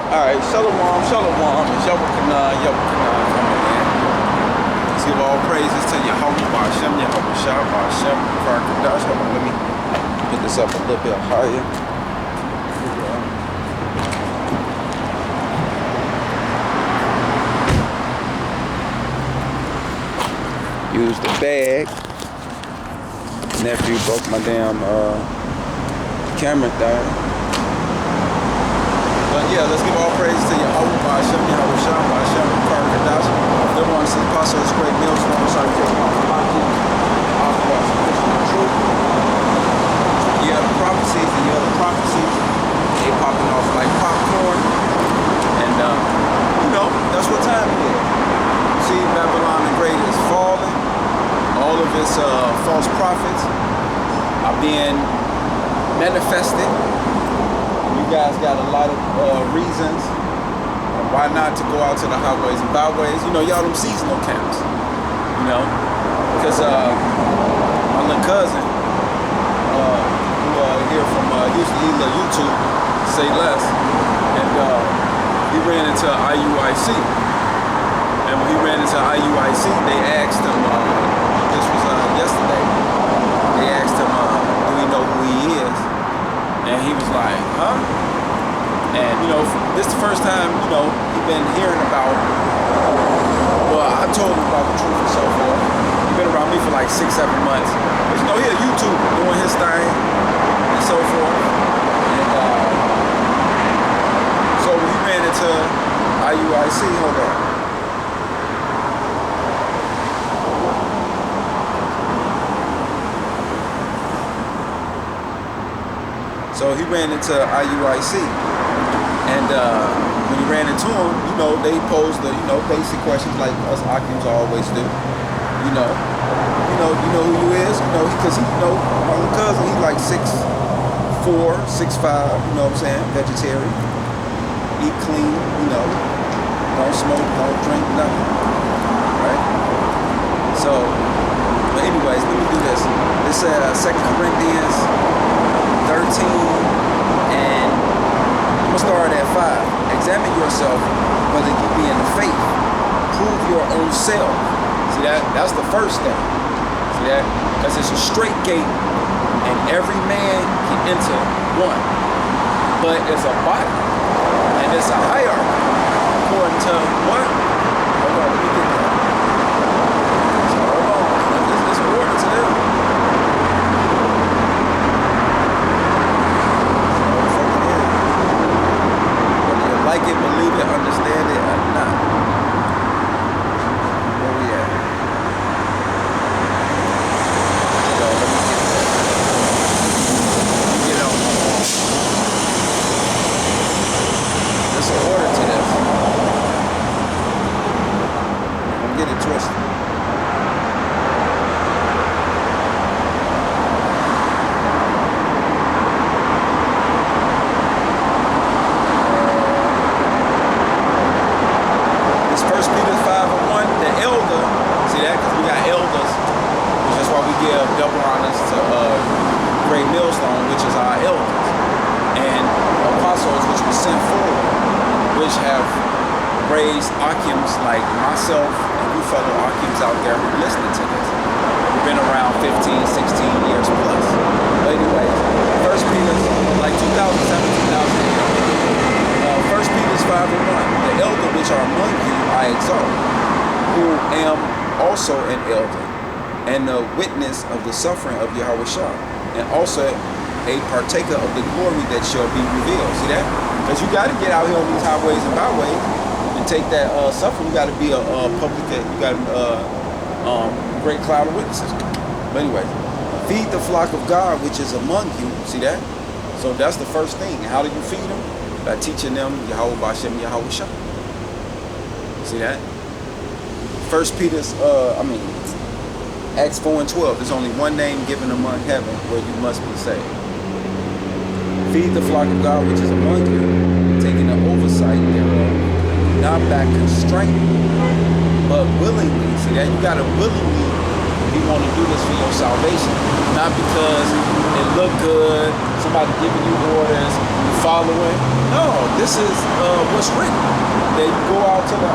Alright, Shalom, Shalom, and Yabba coming in. Let's give all praises to Yahweh, Ba'ashem, Yahweh Shah, Ba'ashem, Farkadash. Hold on, let me put this up a little bit higher. Use the bag. Nephew broke my damn camera thing. But yeah, let's give all praise to Yahweh, Ba'ashem, Yahweh Shah, Ba'ashem, Farkadash. They want to see Apostles great meals from us. Truth. Yeah, the prophecies, the other prophecies, they popping off like popcorn. And that's what time it is. See, Babylon the Great is falling. All of its false prophets are being manifested. You guys got a lot of reasons why not to go out to the highways and byways. Y'all them seasonal camps. Because my little cousin, who here from usually YouTube, say less, and he ran into IUIC. And when he ran into IUIC, they asked him, this was yesterday, they asked him, do we know who he is? And he was like, huh? And, this is the first time, he's been hearing about, well, I told him about the truth and so forth. He's been around me for like 6-7 months. But, he a YouTuber doing his thing and so forth. And so when he ran into IUIC, hold on. So he ran into IUIC, and when he ran into him, they posed the, basic questions like us Akims always do. You know who you is, because my little cousin, he's like 6'4", 6'5", you know what I'm saying, vegetarian, eat clean, don't smoke, don't drink, nothing, right? So, but anyways, let me do this. This 2 Corinthians 13, and I'm gonna start at 5. Examine yourself whether you be in the faith. Prove your own self. See that? That's the first thing. See that? Because it's a straight gate, and every man can enter one. But it's a body, and it's a hierarchy. According to what? Hold on, let me get that. So hold on. There's order to them. Like it, believe it, understand it, or not. Where we at? Let me get on. There's an order to this. Don't get it twisted. Double honors to Great Millstone, which is our elders, and apostles, which were sent forward, which have raised Akims like myself and you fellow Akims out there who are listening to this. We've been around 15, 16 years plus. But anyways, 1 Peter's like 2007, 2008. 1 Peter's 5:1. The elder which are among you I exalt, who am also an elder, and the witness of the suffering of Yahweh Shah, and also a partaker of the glory that shall be revealed. See that? Because you got to get out here on these highways and byways and take that suffering. You got to be a public, you got a great cloud of witnesses. But anyway, feed the flock of God which is among you. See that? So that's the first thing. How do you feed them? By teaching them Yahweh Ba'ashem, Yahweh Shah. See that? 1 Peter's, Acts 4:12, there's only one name given among heaven where you must be saved. Feed the flock of God which is among you, taking the oversight thereof, not by constraint, but willingly. See that? You gotta willingly want to do this for your salvation, not because it looked good, somebody giving you orders, you following. No, this is what's written. That you go out to the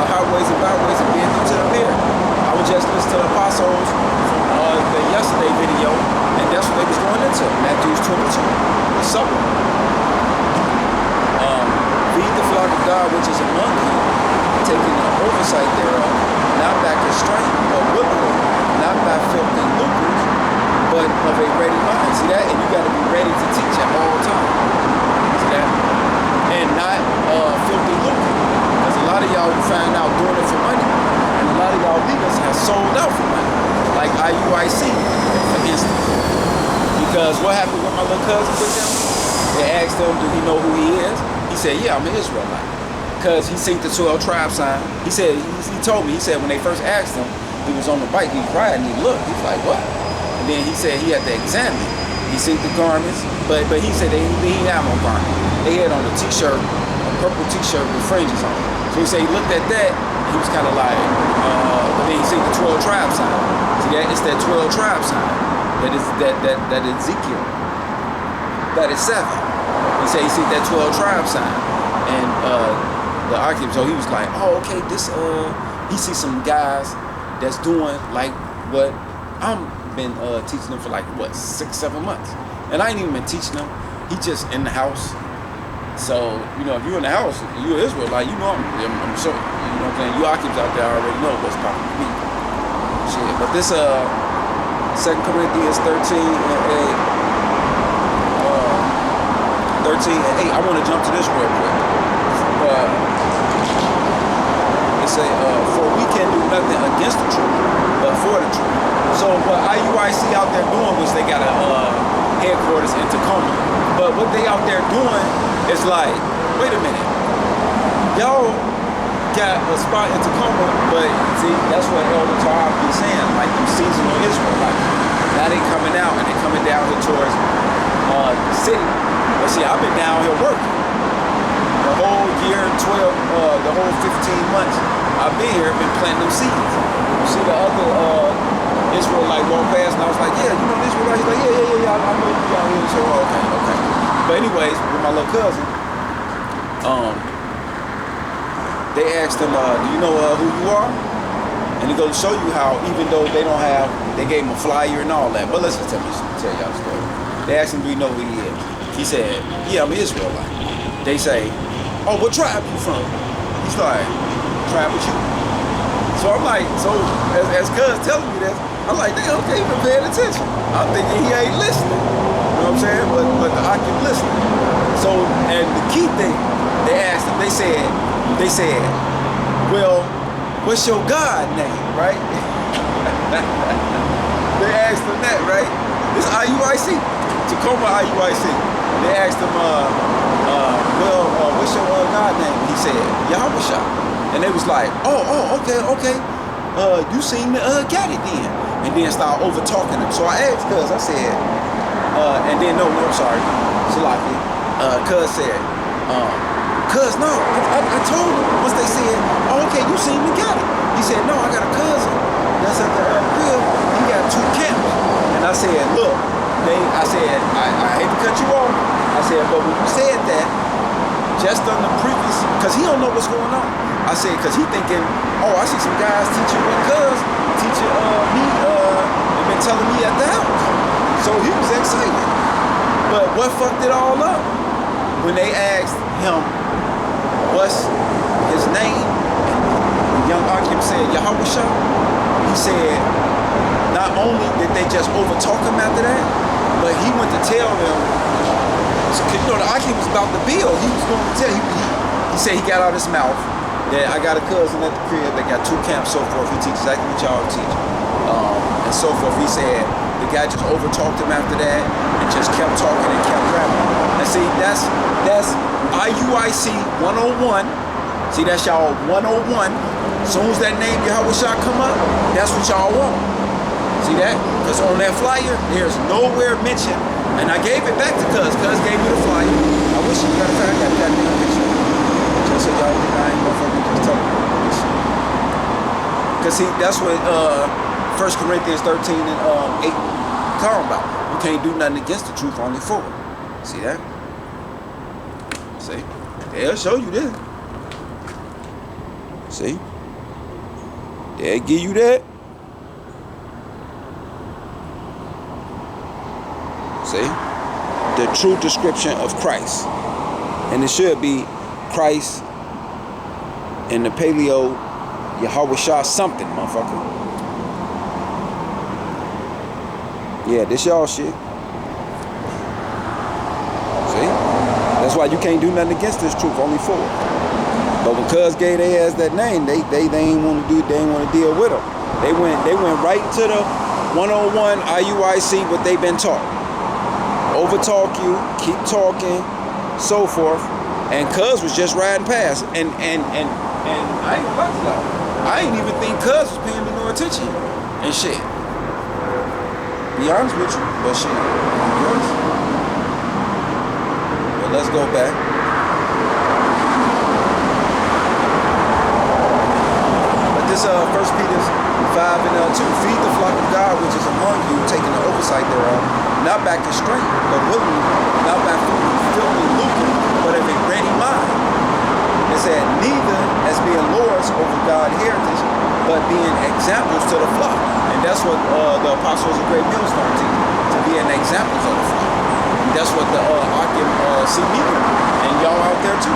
highways and byways and bid them to the mirror. I was just listening to the apostles from the yesterday video, and that's what they was going into. Matthew 22, the supper. Feed the flock of God which is among you, taking the oversight thereof, not by constraint or willingly, not by filthy lucres, but of a ready mind. See that? And you got to be ready to teach at all times. See that? And not filthy lucre. Because a lot of y'all you find out doing it for money. And a lot of y'all leaders have sold out for money. Like IUIC, for instance. Because what happened with my little cousin with them? They asked him, do he know who he is? He said, yeah, I'm an Israelite. Because he seen the 12 tribe sign. He said, he told me, he said when they first asked him, he was on the bike, he was riding, he looked, he's like, what? And then he said he had to examine. He seen the garments, but he said they didn't have no garment. They had on a t-shirt, a purple t-shirt with fringes on it. So he said he looked at that, and he was kind of like, but then he seen the 12 tribe sign. See that? It's that 12 tribe sign. That is that Ezekiel. That is 7. He said he seen that 12 tribe sign. And the occupant, so he was like, oh, okay, this, he sees some guys that's doing like what I'm been teaching them for like, what, 6-7 months. And I ain't even been teaching them. He just in the house. So, you know, if you're in the house, you're Israel, like, you know, I'm sure, you know what I'm saying? You occupants out there already know what's popping with me. Shit, but this, 2 Corinthians 13 and 8, I want to jump to this real quick. It say, for we can do nothing against the truth, but for the truth. So what IUIC out there doing was they got a headquarters in Tacoma. But what they out there doing is like, wait a minute, y'all got a spot in Tacoma, but see, that's what Elder Tarab be saying, like them seasonal Israelites. Now they coming out and they coming down here towards the city. But see, I've been down here working. The whole year, the whole 15 months, I've been here, been planting them seeds. You see the other Israelite walk past, and I was like, yeah, you know this Israelite? He's like, yeah, I know you out here. So, okay. But anyways, with my little cousin, they asked him, do you know who you are? And he goes to show you how, even though they don't have, they gave him a flyer and all that. But listen, tell y'all the story. They asked him, do you know who he is? He said, yeah, I'm an Israelite. They say, oh, what tribe you from? He's like, tribe with you. So I'm like, so as cuz telling me this, I'm like, damn, okay, you've been paying attention. I'm thinking he ain't listening. You know what I'm saying? But the occupant listening. So, and the key thing, they asked him, they said, well, what's your God name, right? They asked him that, right? This IUIC, Tacoma IUIC. They asked him, well, what's your God name? He said, Yahweh. And they was like, oh, okay. You seem to got it then. And then start over talking him. So I asked cuz, I said, and then no, I'm sorry, Salaki. Cuz said, cuz no, I told him once they said, oh, okay, you seem to got it. He said, no, I got a cousin that's at the crib. He got 2 camps. And I said, look, I hate to cut you off. I said, but when you said that, just on the previous, because he don't know what's going on. I said, because he thinking, oh, I see some guys teaching with cuz, teaching me, they've been telling me at the house. So he was excited. But what fucked it all up? When they asked him, what's his name? And young Akim said, Yahweh Shah. He said, not only did they just overtalk him after that, but he went to tell them, you know, the Akim was about to build. He was going to tell, he said he got out his mouth that I got a cousin at the crib that got 2 camps, so forth. He teaches exactly what y'all teach. And so forth. He said the guy just overtalked him after that and just kept talking and kept rapping. And see, that's IUIC 101. See, that's y'all 101. As soon as that name Yahweh Shah come up, that's what y'all want. See that? Because on that flyer, there's nowhere mentioned. And I gave it back to Cuz. Cuz gave me the flyer. I wish you got that picture. Just so y'all think I ain't motherfucking just talking about this shit. Because see, that's what 1 Corinthians 13 and 8 talking about. You can't do nothing against the truth, only for it. See that? See? They'll show you this. See? They'll give you that. See? The true description of Christ. And it should be Christ in the paleo Yahweh Shah something, motherfucker. Yeah, this y'all shit. See? That's why you can't do nothing against this truth, only for it. But when Cuz gave their ass that name, they ain't want to do, they ain't want to deal with them. They went right to the 101 IUIC, what they've been taught. Overtalk you, keep talking, so forth. And Cuz was just riding past. And I ain't gonna lie to y'all. I ain't even think Cuz was paying me no attention and shit. Be honest with you, but shit. But let's go back. But this 1 Peter 5 and 2, feed the flock of God which is among you, taking the oversight thereof, not by constraint, but willingly, not by filthy lucre, but of a ready mind. It said, neither as being lords over God's heritage, but being examples to the flock. And that's what the apostles of Great Millstone teach, to be an example to the flock. And that's what the Akim see me doing, and y'all out there too.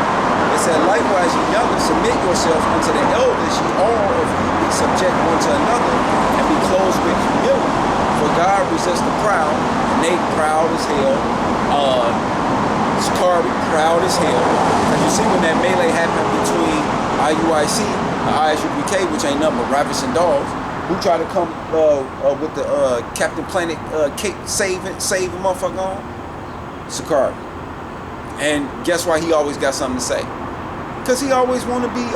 It said, likewise, ye younger, submit yourselves unto the elders, ye all of you be subject one to another, and be clothed with humility. For God resists the proud, and they proud as hell. Sakari, proud as hell. And you see when that melee happened between IUIC and ISUBK, which ain't nothing but rabbits and dogs, who try to come with the Captain Planet cape save a motherfucker on? Sakari. And guess why he always got something to say? Because he always want to be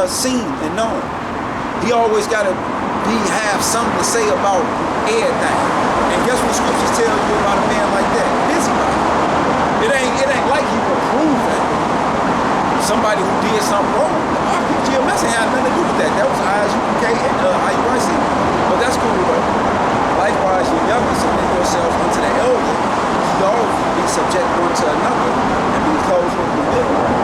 seen and known. He always got to have something to say about everything. And guess what scriptures tell you about a man like that? Busybody. It ain't like he reproving somebody who did something wrong. RPGMS ain't had nothing to do with that. That was ISUPK and IUIC. But that's cool though. Likewise, you younger, submit yourselves unto the elder. You all be subject one to another, and be clothed with humility.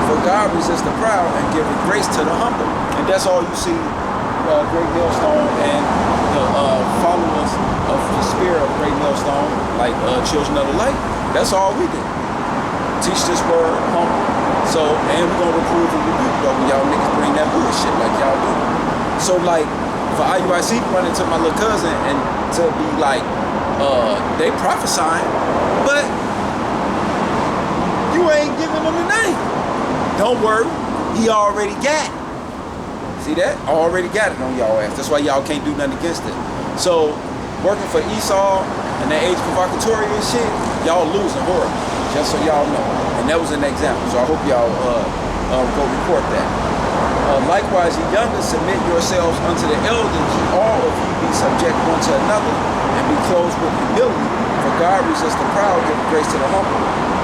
For God resists the proud and giveth grace to the humble. And that's all you see Great Millstone and the followers of the spirit of Great Millstone, like Children of the Light. That's all we do. Teach this word, humble. So, and we're gonna reprove and rebuke though when y'all niggas bring that bullshit like y'all do. So like, for IUIC to run into my little cousin and to be like, they prophesying, but you ain't giving them a name. Don't worry, he already got it. See that? Already got it on y'all ass. That's why y'all can't do nothing against it. So, working for Esau and that age provocatory and shit, y'all losing horribly. Just so y'all know. And that was an example. So I hope y'all go report that. Likewise, ye younger, submit yourselves unto the elders. Ye all of you be subject one to another, and be clothed with humility. For God resists the proud, give grace to the humble.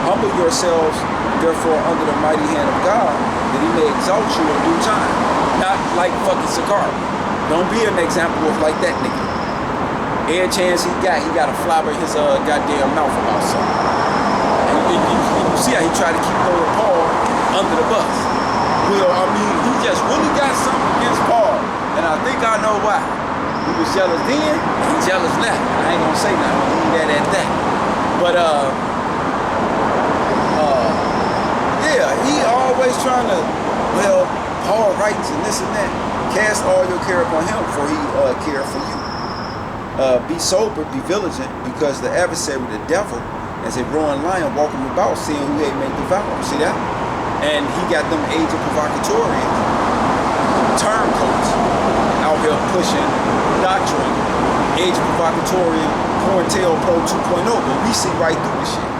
Humble yourselves, therefore, under the mighty hand of God, that he may exalt you in due time. Not like fucking Sakari. Don't be an example of like that nigga. Every chance he got to flabber his goddamn mouth about something. And you see how he tried to keep throwing Paul under the bus. Well, I mean, he just really got something against Paul. And I think I know why. He was jealous then, and he's jealous now. I ain't gonna say nothing. I'm gonna leave that at that. But, yeah, he always trying to, well, Paul writes and this and that. Cast all your care upon him, for he cared for you. Be sober, be vigilant, because the adversary, the devil, as a roaring lion, walking about, seeing who they may devour. See that? And he got them age of provocatorians, turncoats, out here pushing doctrine, age of provocatorian, Corntail Pro 2.0, but we see right through the shit.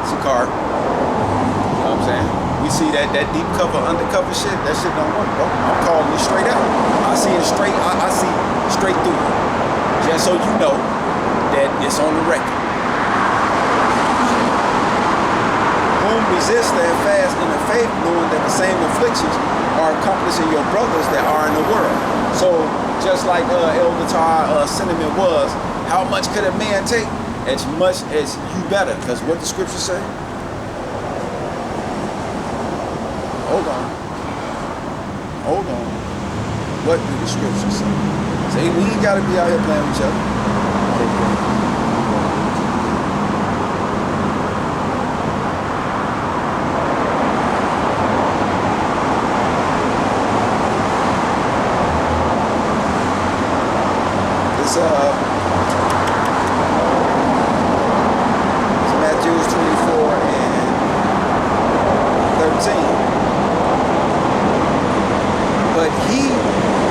Sakar. You know what I'm saying? We see that deep cover, undercover shit, that shit don't work, bro. I'm calling it straight out. I see it straight, I see straight through it. Just so you know that it's on the record. Whom resist and fast in the faith, knowing that the same afflictions are accomplishing your brothers that are in the world. So just like Elder Tar Cinnamon was, how much could a man take as much as you better. Because what the scripture say? Hold on. Hold on. What do the scriptures say? Say we ain't got to be out here playing with each other. It's Matthew 24 and 13. But he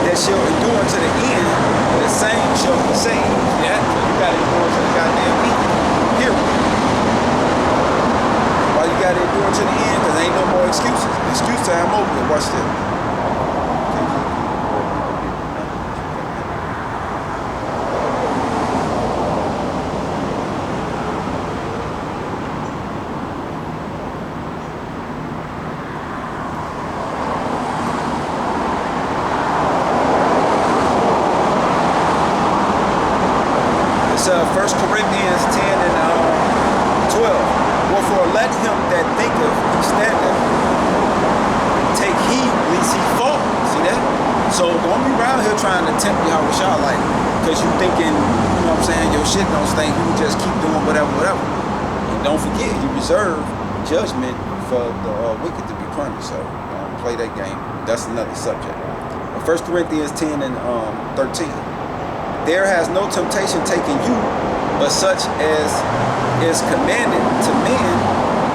that shall endure to the end, the same shall be saved. Yeah, so you got to endure to the goddamn end. Period. Why you got to endure to the end? Because there ain't no more excuses. Excuse time over. Watch this. It's 1 Corinthians 10 and 12. Wherefore let him that thinketh he standeth take heed lest he fall. See that? So don't be around here trying to tempt Yahushua like, because you thinking, you know what I'm saying, your shit don't stink, you just keep doing whatever. And don't forget, he reserved judgment for the wicked to be punished. So don't play that game. That's another subject. 1 Corinthians 10 and 13. There has no temptation taken you, but such as is commanded to men,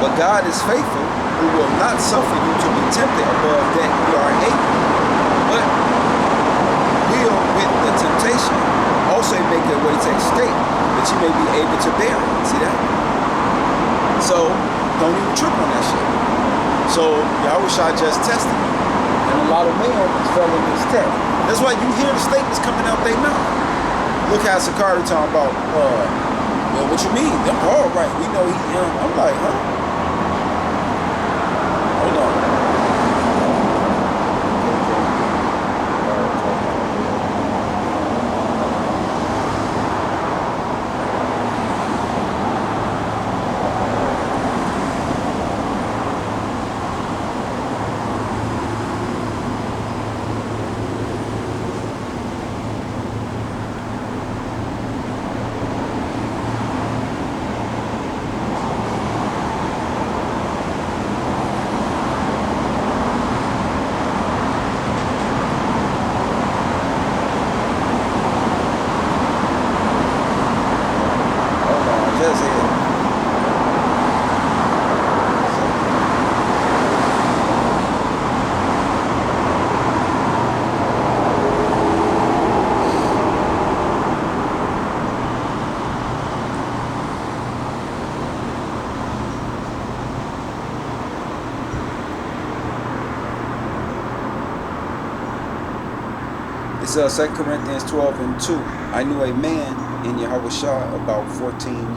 but God is faithful, who will not suffer you to be tempted above that you are able, but will with the temptation also make a way to escape, that you may be able to bear it. See that? So don't even trip on that shit. So Yahushua just tested it, and a lot of men fell in this test. That's why you hear the statements coming out their mouth. Look how Sakari talking about, well, what you mean? Them all right. We know he young. I'm like, huh? Hold on. It's 2 Corinthians 12 and 2. I knew a man in Yahushua about 14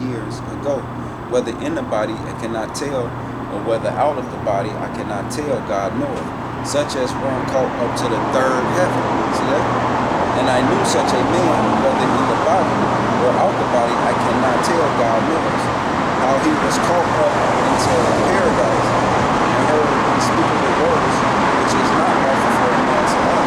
years ago, whether in the body I cannot tell, or whether out of the body I cannot tell, God knoweth, such as one caught up to the third heaven. See that? And I knew such a man, whether in the body or out the body I cannot tell, God knows, how he was caught up into paradise, and heard him speaking the words, which is not lawful for a man to utter.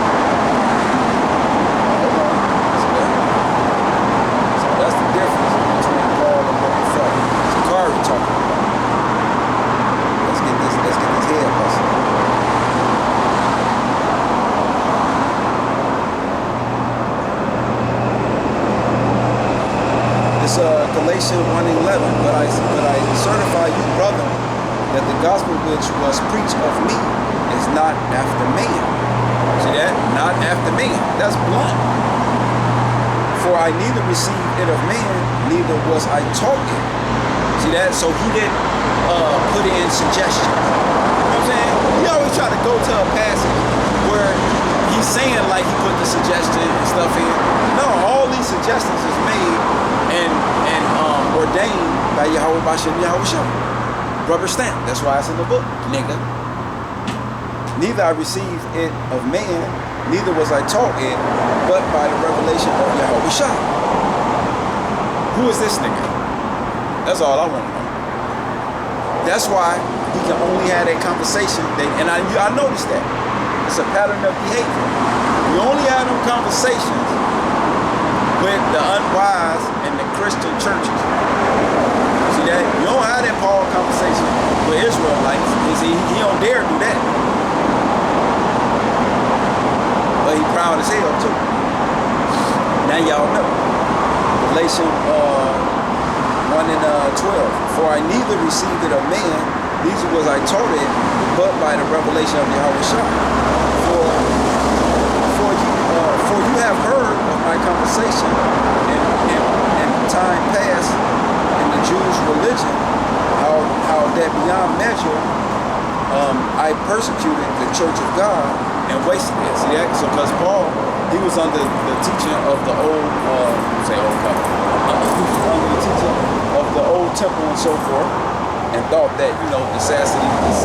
That's the difference between Paul and what the fuck Sakari talking about. Let's get this head busted. It's Galatians 1:11. But I certify you, brother, that the gospel which was preached of me is not after man. See that? Not after man. That's blunt. For I neither received it of man, neither was I taught it. See that? So he didn't put in suggestions. You know what I'm saying? He always try to go to a passage where he's saying like he put the suggestion and stuff in. No, all these suggestions is made and ordained by Yahweh Bashem Yahushua. Rubber stamp. That's why it's in the book, nigga. Neither I received it of man, neither was I taught it, but by the revelation of Yahushua. Who is this nigga? That's all I want to know. That's why he can only have that conversation. And I noticed that. It's a pattern of behavior. You only have them conversations with the unwise and the Christian churches. See that? You don't have that Paul conversation with Israelites. He don't dare do that. But he proud as hell too. Now y'all know. Galatians 1 and 12. For I neither received it of man, neither was I taught it, but by the revelation of Yahushua. For you have heard of my conversation in time past in the Jews' religion, how that beyond measure I persecuted the church of God and wasted it. See that? So because Paul, he was under the teaching of the old he was under the teaching of the old temple and so forth, and thought that, you know, the Sassides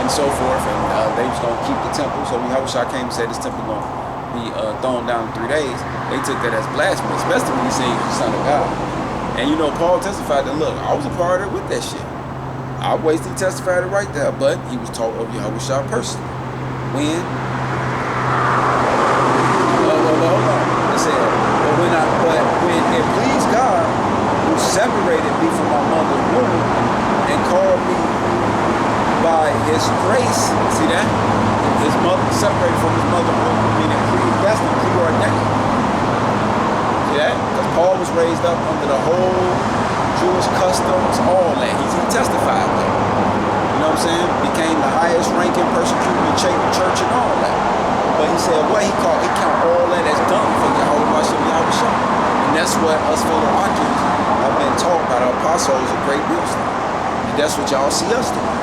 and so forth, and they was gonna keep the temple. So when Yahushua came and said this temple gonna be thrown down in 3 days, they took that as blasphemy, especially when he said he was the Son of God. And you know, Paul testified that, look, I was a part of it with that shit. I wasted, he testified it right there, but he was taught of Yahushua personally. When? Hold on. It said, but when it pleased God, who separated me from my mother's womb and called me by his grace, see that? His mother separated from his mother's womb, meaning that's the preordained. See that? Because Paul was raised up under the whole Jewish customs, all that. He testified that. You know what I'm saying? Became the highest ranking persecutor in the church and all that. But he said what he count all that as done for Yahushua. And that's what us fellow occupants have been taught by the apostles of great wisdom. And that's what y'all see us doing.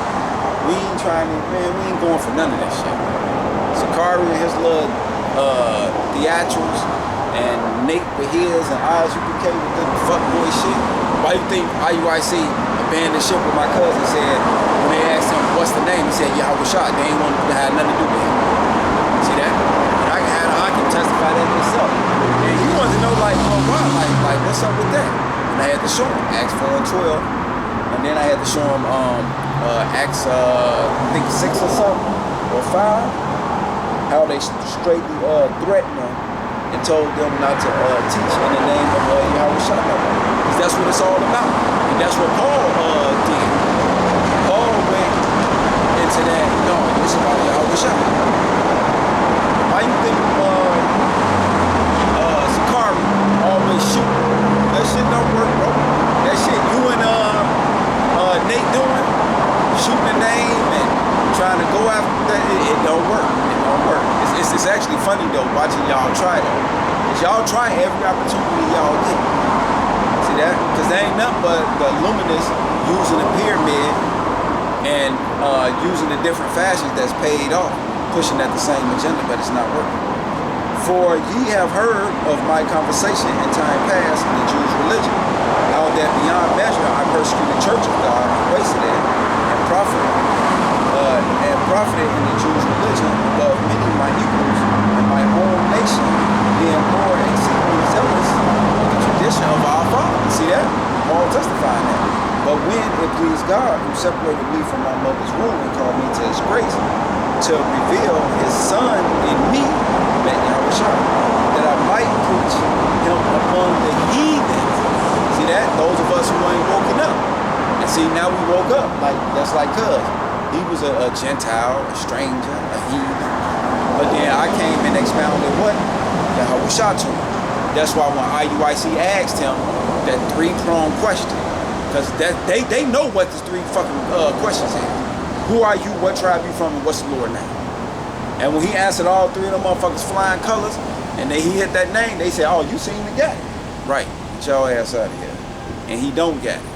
We ain't trying to, man, we ain't going for none of that shit. Sakari and his little theatricals and Nate with his and ISUPK with the fuckboy shit. Why you think IUIC abandoned ship with my cousin said, when they asked him what's the name, he said Yahushua. They ain't want to have nothing to do with him. See that? And I can testify that myself. And he wanted to know, like, well, why? Like, what's up with that? And I had to show him Acts 4 and 12. And then I had to show him Acts, I think 6 or something, or 5. How they straightly threatened them and told them not to teach in the name of Yahushua. Because that's what it's all about. And that's what Paul did. Paul went into that, no, it's about Yahushua. Why you think Sakari always shoot? That shit don't work, bro. That shit you and Nate doing, shooting the name and trying to go after that, it don't work. It don't work. It's actually funny though, watching y'all try though. Cause y'all try every opportunity y'all get. See that? Cause there ain't nothing but the luminous using the pyramid and using the different fashions that's paid off, pushing at the same agenda, but it's not working. For ye have heard of my conversation in time past in the Jews' religion, how that beyond measure I persecuted the church of God and wasted it, and profited in the Jews' religion above many of my equals in my own nation, being more exceedingly zealous of the tradition of our fathers. See that? Paul testifying that. But when it pleased God, who separated me from my mother's womb and called me to his grace, to reveal his son in me, that Yahushua, that I might preach him among the heathens. See that? Those of us who ain't woken up. And see, now we woke up. Like, that's like cuz. He was a Gentile, a stranger, a heathen. But then I came and expounded what? Yahushua to him. That's why when IUIC asked him that 3-pronged question, because they know what the 3 fucking questions is. Who are you, what tribe you from, and what's the Lord name? And when he answered all 3 of them motherfuckers flying colors, and he hit that name, they said, oh, you seem to get it. Right, get your ass out of here. And he don't get it.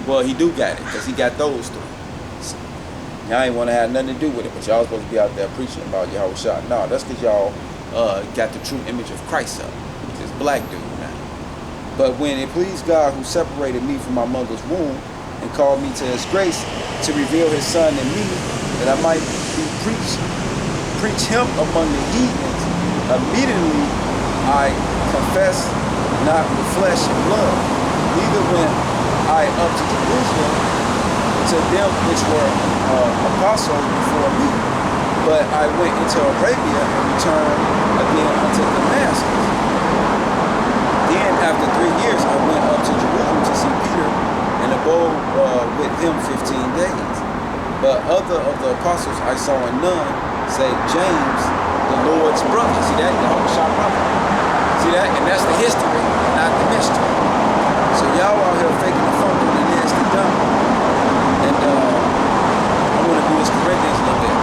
Well, he do got it, because he got those 3. So, y'all ain't want to have nothing to do with it, but y'all supposed to be out there preaching about Yahushua. No, that's because y'all got the true image of Christ up. This black dude now. But when it pleased God, who separated me from my mother's womb and called me to his grace to reveal his son in me, that I might be preach him among the heathens, immediately I confess not with flesh and blood, neither went I up to Jerusalem to them which were apostles before me, but I went into Arabia and returned again unto Damascus. Then after 3 years I went up to Jerusalem to see Peter, and abode with him 15 days. But other of the apostles I saw none, save James, the Lord's brother. See that? The Hoshai brother. See that? And that's the history, not the mystery. So y'all out here faking the funk on the nasty dumb. And I want to do this Corinthians a little bit.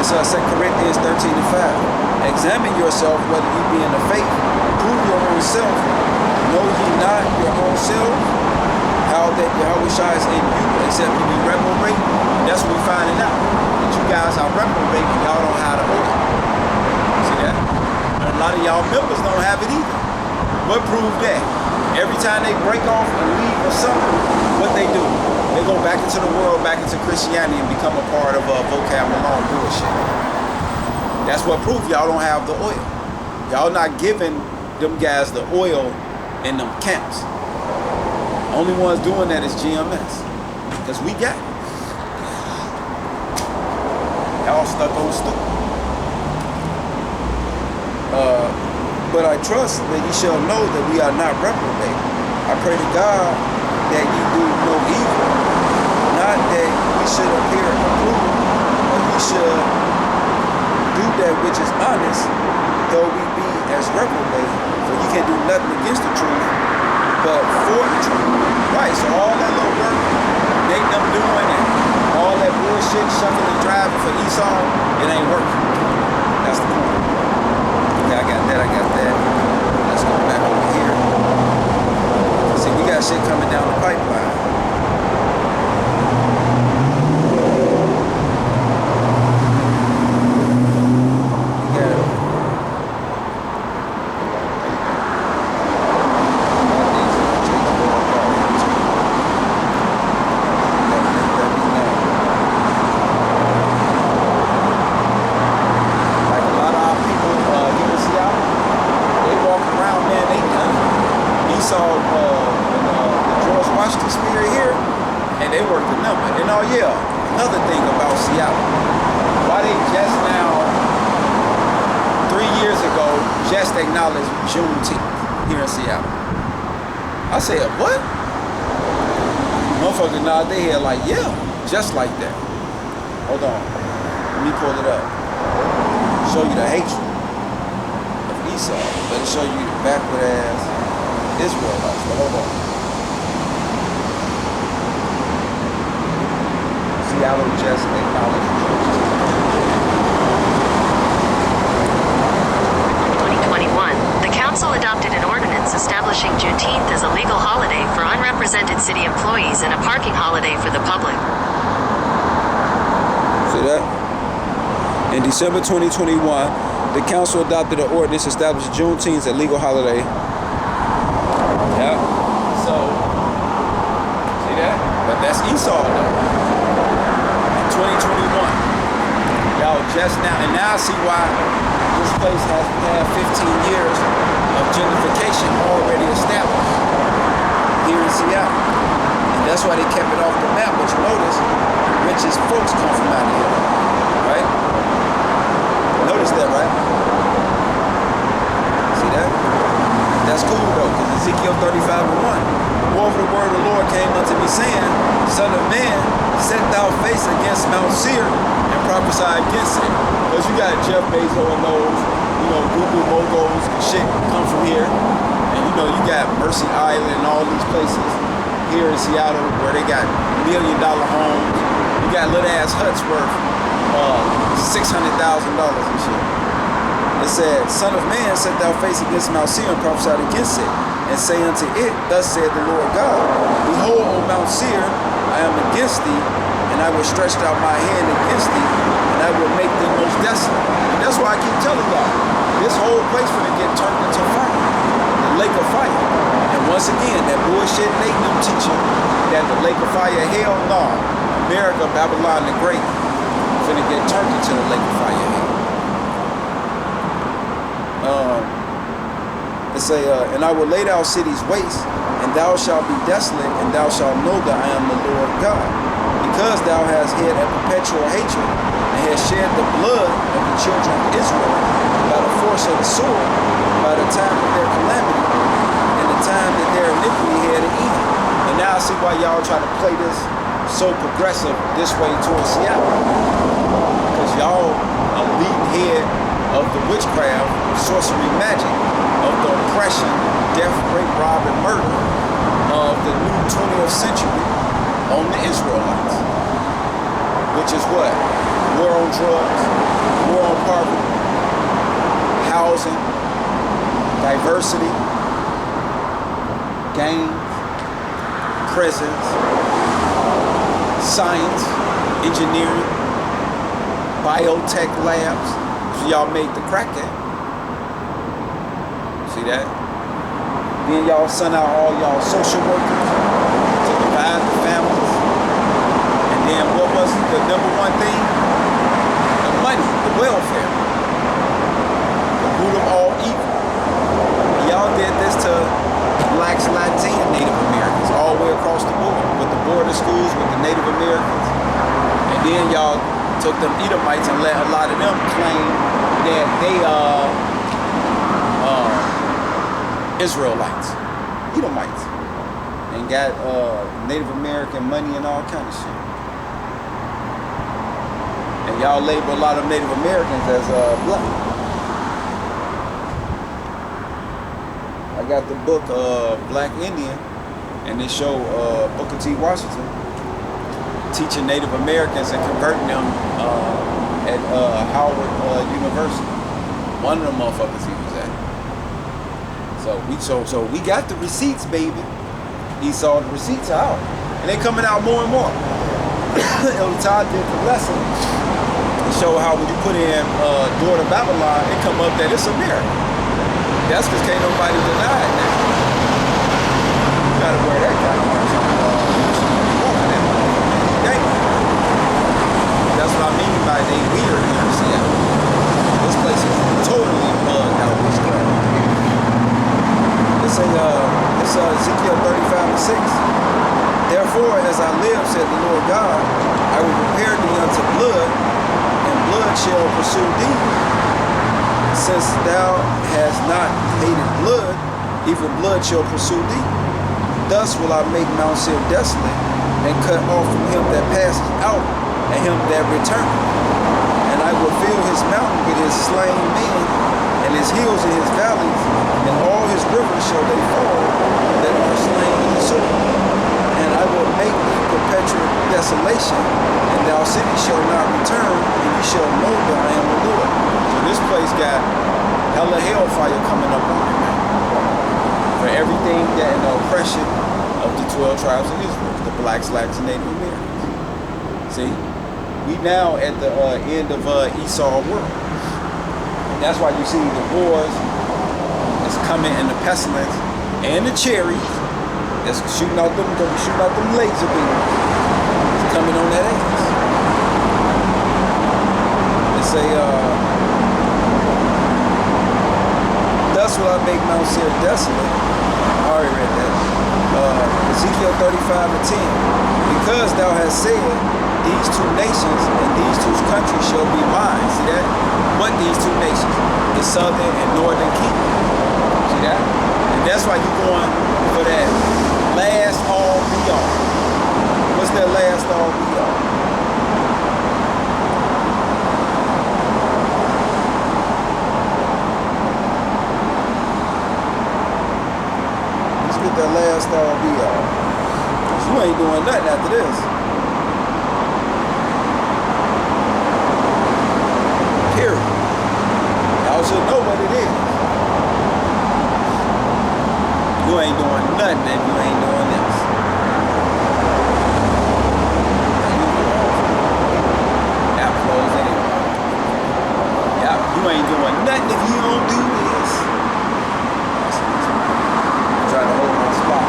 It's 2 Corinthians 13:5. Examine yourself whether you be in the faith. Prove your own self. Know ye not your own self? How that Yahushua is in you, except you be reprobate. That's what we're finding out. That you guys are reprobate and y'all don't have the oil. See that? And a lot of y'all members don't have it either. What proved that? Every time they break off and leave or something, what they do? They go back into the world, back into Christianity, and become a part of vocab Malone bullshit. That's what proved y'all don't have the oil. Y'all not giving them guys the oil in them camps. Only ones doing that is GMS. Because we got it. Y'all stuck on stupid. But I trust that ye shall know that we are not reprobate. I pray to God that ye do no evil, not that we should appear approved, but we should do that which is honest, though we be as reprobate. For you can't do nothing against the truth, but for the truth. Right, so all that little work they them doing and all that bullshit, shuffling and driving for Esau, it ain't working. That's the point. Okay, I got that. Let's go back over here. See, we got shit coming down the pipeline. I said, what? Motherfuckers nod their head like, yeah, just like that. Hold on. Let me pull it up. Show you the hatred of Esau. Better show you the backward ass Israelites. But hold on. Seattle just acknowledged. 2021, the council adopted an ordinance establishing Juneteenth as a legal holiday for unrepresented city employees and a parking holiday for the public. See that? In December 2021, the council adopted an ordinance establishing Juneteenth as a legal holiday. Yeah. So, see that? But that's Esau though. In 2021. Y'all just now, and now I see why this place has had 15 years of gentrification already established here in Seattle. And that's why they kept it off the map. But you notice, the richest folks come from out here, right? Notice that, right? See that? That's cool though, because Ezekiel 35:1. Moreover, the word of the Lord came unto me, saying, Son of man, set thou face against Mount Seir and prophesy against it. Because you got Jeff Bezos and those, Google moguls and shit come from here. And you got Mercy Island and all these places here in Seattle where they got $1 million homes. You got little ass huts worth $600,000 and shit. It said, Son of man, set thou face against Mount Seir and prophesy against it, and say unto it, Thus saith the Lord God, Behold, O Mount Seir, I am against thee, and I will stretch out my hand against thee, and I will make thee most desolate. And that's why I keep telling y'all, this whole place will get turned into fire, the lake of fire. And once again, that bullshit Nate them teaching that the lake of fire, hell no, America, Babylon the Great, finna get turned into the lake of fire. It say, and I will lay down cities waste, And thou shalt be desolate, and thou shalt know that I am the Lord God. Because thou hast had a perpetual hatred, and hast shed the blood of the children of Israel by the force of the sword, by the time of their calamity, and the time that their iniquity had an end. And now I see why y'all try to play this so progressive this way towards Seattle. Because y'all are leading head of the witchcraft, sorcery, magic, of the oppression, death, rape, rob, and murder of the new 20th century on the Israelites. Which is what? War on drugs, war on poverty, housing, diversity, gangs, prisons, science, engineering, biotech labs. So y'all made the crack at. See that? Then y'all sent out all y'all social workers to divide the families. And then what was the number one thing? The money, the welfare. The root of all evil. Y'all did this to blacks, Latin, Native Americans, all the way across the board, with the border schools, with the Native Americans. And then y'all took them Edomites and let a lot of them claim that they are Israelites, Edomites, and got Native American money and all kind of shit. And y'all label a lot of Native Americans as black. I got the book Black Indian, and they show Booker T. Washington teaching Native Americans and converting them at Howard University. One of them motherfuckers he was at. So we got the receipts, baby. He saw the receipts out, and they coming out more and more. El Todd did the lesson to show how when you put in Door to Babylon, it come up that it's America. That's because can't nobody deny it now. You gotta wear that kind of march on. That's what I mean by they weird here in Seattle. This place is totally bugged out with crap. It's Ezekiel 35:6. Therefore, as I live, said the Lord God, I will prepare thee unto blood, and blood shall pursue thee. Since thou hast not hated blood, even blood shall pursue thee. Thus will I make Mount Seir desolate, and cut off from him that passes out, and him that returneth. And I will fill his mountain with his slain men, and his hills and his valleys, and all his rivers shall they fall, that are slain with the sword. And I will make thee perpetual desolation, and thou city shall not return, and you shall know that I am the Lord. So this place got hella hellfire coming up on it now. For everything that in the oppression of the 12 tribes of Israel, the blacks, blacks, and Native Americans. See? We now at the end of Esau world. And that's why you see the wars that's coming and the pestilence and the cherries that's shooting out them, gonna be shooting out them laser beams. It's coming on that ass. They say, thus will I make Mount Seir desolate. I already read that. Ezekiel 35:10. Because thou hast said, these two nations and these two countries shall be mine. See that? What these two nations? The southern and northern kingdom. See that? And that's why you're going for that last all be all. What's that last all be all? Let's get that last all be all. You ain't doing nothing after this. Period. Y'all should know what it is. You ain't doing nothing if you ain't doing this. App closed anyway. Yeah, you ain't doing nothing if you don't do this. I'm trying to hold my spot.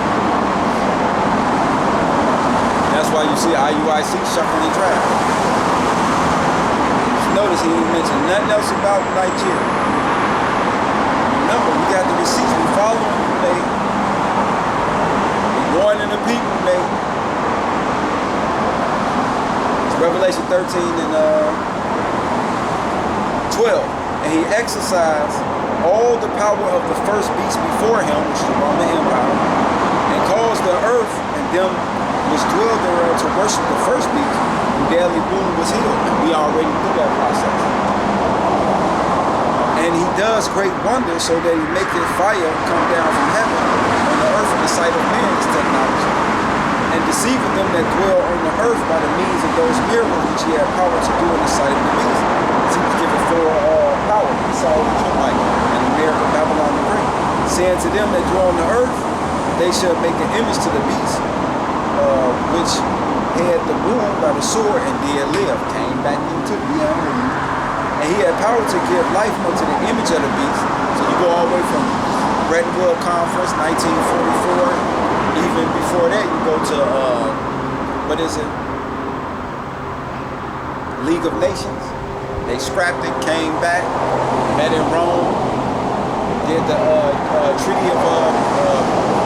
That's why you see IUIC shuffling draft. Notice he didn't mention nothing else about Nigeria. Remember, we got the receipts. We following they warning the people, mate. It's Revelation 13 and 12. And he exercised all the power of the first beast before him, which is the Roman Empire, and caused the earth and them which dwell therein to worship the first beast, whose deadly wound was healed. And we already through that process. And he does great wonders, so that he maketh fire come down from heaven on the earth in the sight of men, is technology, and deceiveth them that dwell on the earth by the means of those miracles which he had power to do in the sight of the beast. As he was given for power. He saw the Edomite and the miracle of Babylon the Great, saying to them that dwell on the earth, they shall make an image to the beast, which had the wound by the sword and did live, came back into the realm. And he had power to give life unto the image of the beast. So you go all the way from Bretton Woods Conference, 1944. Even before that, you go to, what is it? League of Nations. They scrapped it, came back, met in Rome, did the Treaty of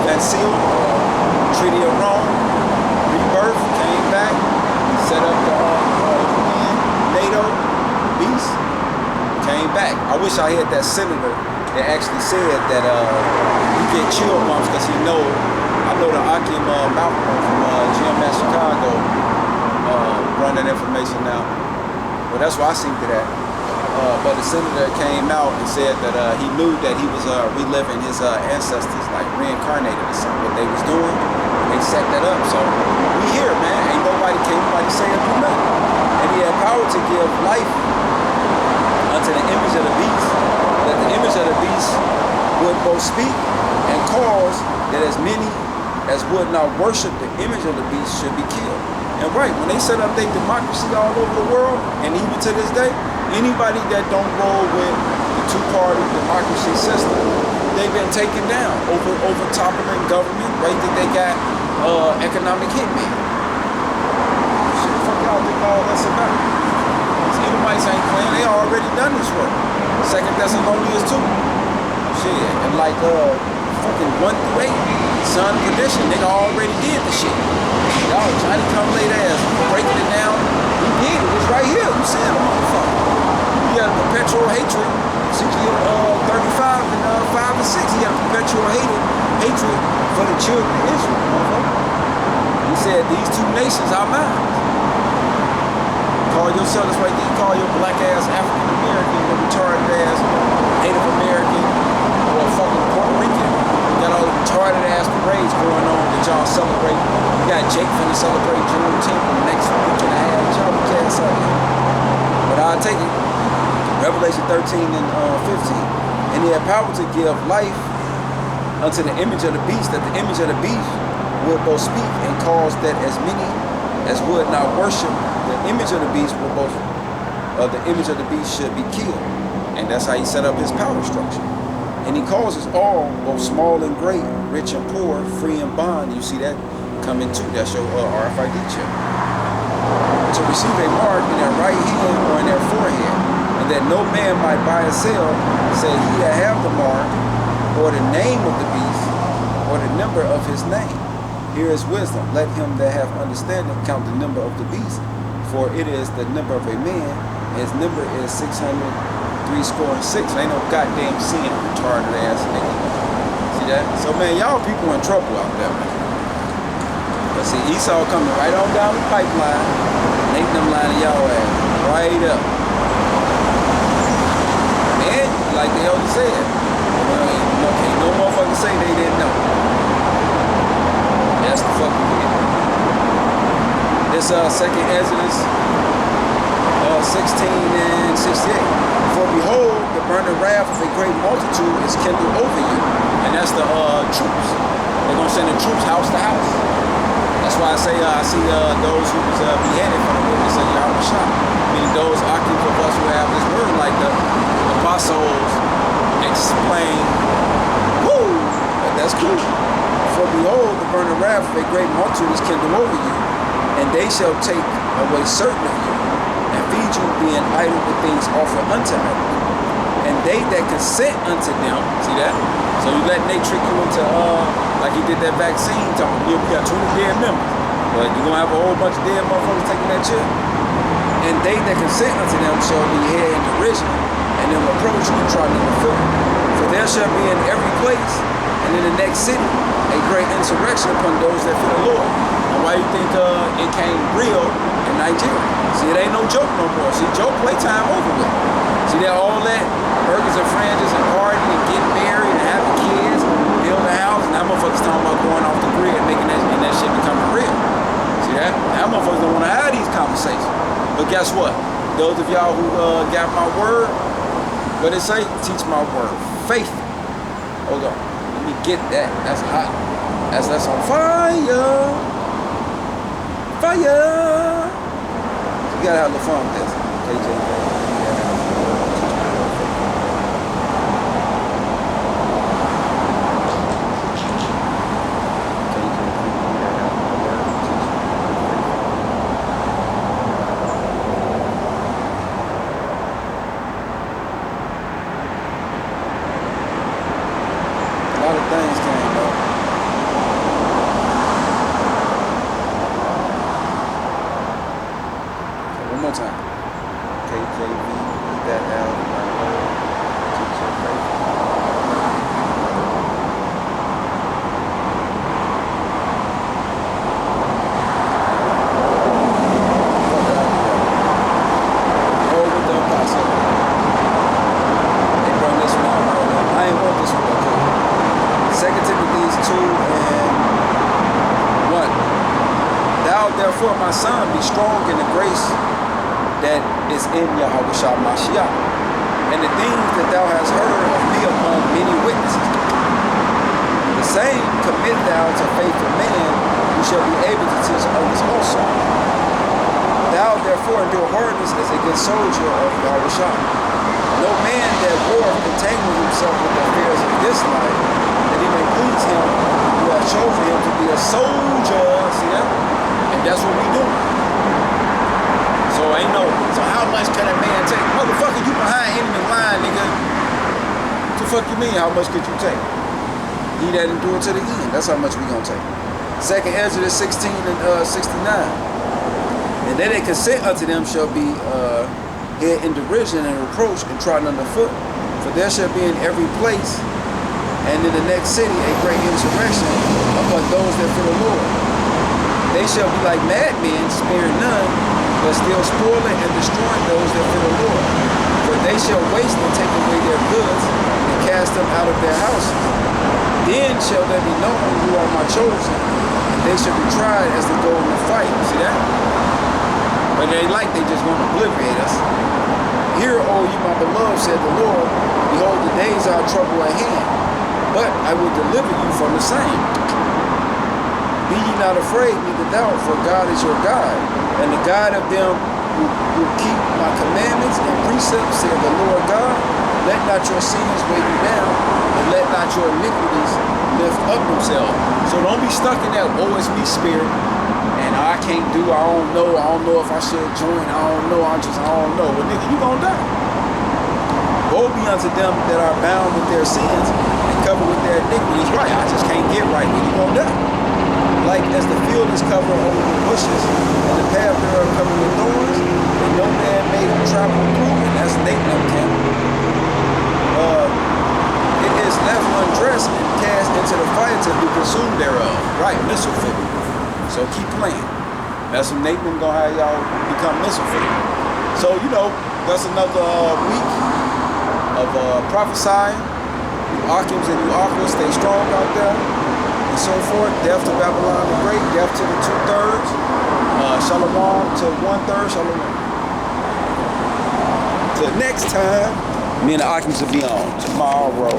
Vancille, Treaty of Rome, rebirth, came back, set up the NATO, beast, came back. I wish I had that senator that actually said that he get chill bumps because I know the Akim Malcolm from GMS Chicago run that information now. Well, that's why I seen to that. But the senator came out and said that he knew that he was reliving his ancestors, like reincarnated or something. What they was doing, they set that up. So we here, man. Ain't nobody say it do nothing. And he had power to give life unto the image of the beast, that the image of the beast would both speak and cause that as many as would not worship the image of the beast should be killed. And right, when they set up their democracy all over the world, and even to this day, anybody that don't roll with the two-party democracy system, they've been taken down over toppling government, right? That they got economic hitmen. Shit, the fuck y'all think all that's about? These Edomites ain't playing, they already done this work. Second Thessalonians 2. Shit, and like fucking 1 through 8, son of perdition, nigga already did the shit. Y'all, Johnny come late ass, breaking it down. He did it. It's right here. You see it, motherfucker. He got a perpetual hatred. Ezekiel 35 and 5 and 6. He got a perpetual hatred for the children of Israel, motherfucker. He said, these two nations are mine. Call yourself, that's right there. You call your black ass African American, your retarded ass Native American, or fucking Puerto Rican. You got all the retarded ass parades going on that y'all celebrate. You got Jake finna celebrate Juneteenth the next week and a half. Y'all can't say it. But I'll take it. Revelation 13 and 15. And he had power to give life unto the image of the beast, that the image of the beast would both speak and cause that as many as would not worship the image of the beast would both the image of the beast should be killed. And that's how he set up his power structure. And he causes all, both small and great, rich and poor, free and bond. You see that coming too. That's your RFID chip. To receive a mark in their right hand or in their forehead, and that no man might buy or sell, say he that have the mark, or the name of the beast, or the number of his name. Here is wisdom. Let him that have understanding count the number of the beast, for it is the number of a man. His number is 666. Ain't no goddamn seeing retarded ass nigga. See that? So man, y'all people in trouble out there, man. But see, Esau coming right on down the pipeline, ain't them lining y'all ass right up. And like they always said, can't no motherfucker say they didn't know. That's the fucking deal. This second Exodus 16 and 68. For behold, the burning wrath of a great multitude is kindled over you. And that's the troops. They're going to send the troops house to house. That's why I say I see those who was beheaded for the witness of Yahushua. Meaning those occupants of us who have this word, like the apostles explain. Woo! But that's cool. For behold, the burning wrath of a great multitude is kindled over you. And they shall take away certain of you, and feed you, being idle with things offered unto them. And they that consent unto them, see that? So you letting they trick you into Like he did that vaccine talking, yeah, we got 20 dead members. But you're going to have a whole bunch of dead motherfuckers taking that chip. And they that consent unto them shall be head in derision, and them approach and trodden under foot. For there shall be in every place, and in the next city, a great insurrection upon those that fear the Lord. And why you think it came real in Nigeria? See, it ain't no joke no more. See, joke playtime over with. See, that all that burgers and franges and partying and getting married and having kids, building a house, and that motherfuckers talking about going off the grid and making that shit becoming real. See that? That motherfuckers don't want to have these conversations. But guess what? Those of y'all who got my word, what it say? Teach my word. Faith. Hold on. Let me get that. That's hot. That's on fire. Fire. You gotta have the fun with this. KJ. Things came up. Okay, one more time. KJV, eat that out. Teach your faith. Hold with the apostle. They brought this one out right now. I ain't want this one, okay? 2 Timothy 2 and 1. Thou therefore, my son, be strong in the grace that is in Yahushua Mashiach, and the things that thou hast heard of me among many witnesses. The same commit thou to faithful men, who shall be able to teach others also. Thou therefore endure hardness as a good soldier of Yahushua. No man that warreth entangle himself with the affairs of this life, that he may please him who has chosen him to be a soldier. See that? And that's what we do. So ain't no, so how much can a man take? Motherfucker, you behind enemy line, nigga. What the fuck you mean, how much could you take? He that endure to the end. That's how much we gonna take. 2nd Ezra 16 and 69. And they that consent unto them shall be head in derision and reproach and trodden under foot. For there shall be in every place and in the next city a great insurrection upon those that fear the Lord. They shall be like madmen, sparing none, but still spoiling and destroying those that fear the Lord. For they shall waste and take away their goods and cast them out of their houses. Then shall they be known who are my chosen, and they shall be tried as they go in the fight. See that? But it ain't like they just going to obliterate us. Hear, O you my beloved, said the Lord, behold, the days are trouble at hand, but I will deliver you from the same. Be ye not afraid, neither doubt, for God is your God, and the God of them who keep my commandments and precepts, said the Lord God. Let not your sins weigh you down, and let not your iniquities lift up themselves. So don't be stuck in that woe is me spirit, and I can't do, I don't know if I should join, I don't know. Well, nigga, you gonna die. Woe be unto them that are bound with their sins and covered with their iniquities. Right, I just can't get right, when you gonna die. Like as the field is covered over with bushes, and the path thereof covered with thorns, and no man made him travel through, and that's Nathan camp. It is left undressed and cast into the fire to be consumed thereof. Right, missile fit. So keep playing. That's when Nathan gonna have y'all become missile fit. So that's another week of prophesying. You Akims and you Aquas, stay strong out there, and so forth. Death to Babylon the Great, death to the 2/3, Shalom to 1/3, Shalom. Till next time, me and the Akims will be on tomorrow.